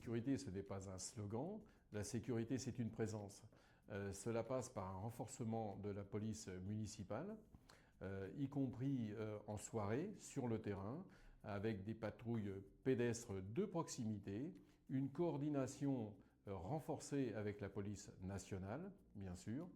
sécurité, ce n'est pas un slogan. La sécurité, c'est une présence. Cela passe par un renforcement de la police municipale, y compris en soirée, sur le terrain, avec des patrouilles pédestres de proximité, une coordination renforcée avec la police nationale, bien sûr.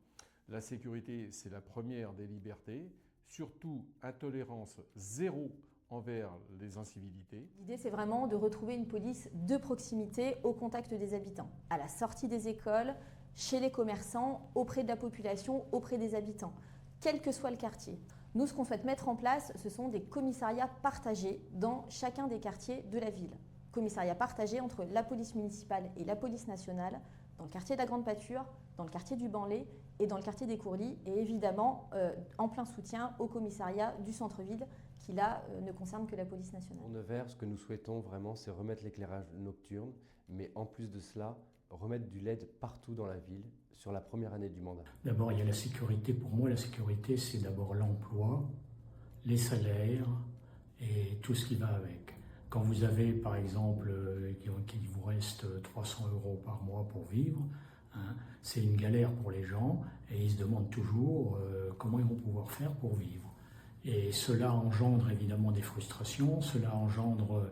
La sécurité, c'est la première des libertés, surtout intolérance zéro envers les incivilités. L'idée, c'est vraiment de retrouver une police de proximité au contact des habitants, à la sortie des écoles, chez les commerçants, auprès de la population, auprès des habitants, quel que soit le quartier. Nous, ce qu'on souhaite mettre en place, ce sont des commissariats partagés dans chacun des quartiers de la ville. Commissariats partagés entre la police municipale et la police nationale, dans le quartier de la Grande Pâture, dans le quartier du Banlay et dans le quartier des Courlis, et évidemment en plein soutien au commissariat du centre-ville qui là ne concerne que la police nationale. Pour Nevers, ce que nous souhaitons vraiment, c'est remettre l'éclairage nocturne, mais en plus de cela, remettre du LED partout dans la ville sur la première année du mandat. D'abord, il y a la sécurité. Pour moi, la sécurité, c'est d'abord l'emploi, les salaires et tout ce qui va avec. Quand vous avez, par exemple, qu'il vous reste 300 € par mois pour vivre, hein, c'est une galère pour les gens et ils se demandent toujours comment ils vont pouvoir faire pour vivre. Et cela engendre évidemment des frustrations, cela engendre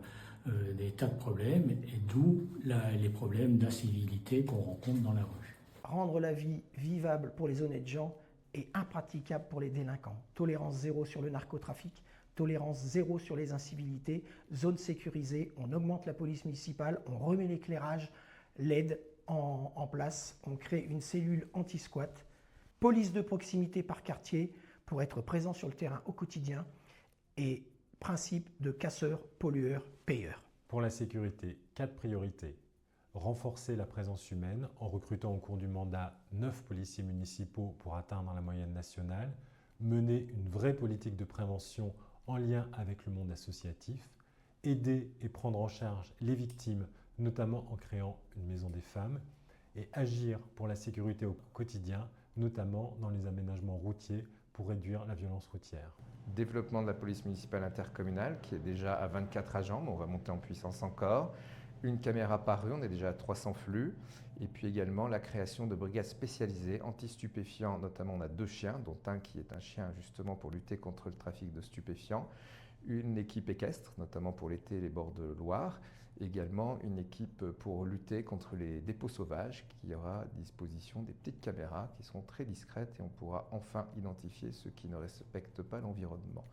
des tas de problèmes, et d'où les problèmes d'incivilité qu'on rencontre dans la rue. Rendre la vie vivable pour les honnêtes gens et impraticable pour les délinquants. Tolérance zéro sur le narcotrafic, tolérance zéro sur les incivilités, zone sécurisée, on augmente la police municipale, on remet l'éclairage LED en place, on crée une cellule anti-squat, police de proximité par quartier pour être présent sur le terrain au quotidien et principe de casseur, pollueur, payeur. Pour la sécurité, 4 priorités. Renforcer la présence humaine en recrutant au cours du mandat 9 policiers municipaux pour atteindre la moyenne nationale, mener une vraie politique de prévention en lien avec le monde associatif, aider et prendre en charge les victimes, notamment en créant une maison des femmes, et agir pour la sécurité au quotidien, notamment dans les aménagements routiers pour réduire la violence routière. Développement de la police municipale intercommunale qui est déjà à 24 agents, mais on va monter en puissance encore. Une caméra par rue, on est déjà à 300 flux. Et puis également la création de brigades spécialisées anti-stupéfiants, notamment on a 2 chiens, dont un qui est un chien justement pour lutter contre le trafic de stupéfiants. Une équipe équestre, notamment pour l'été et les bords de Loire. Également une équipe pour lutter contre les dépôts sauvages qui aura à disposition des petites caméras qui seront très discrètes et on pourra enfin identifier ceux qui ne respectent pas l'environnement.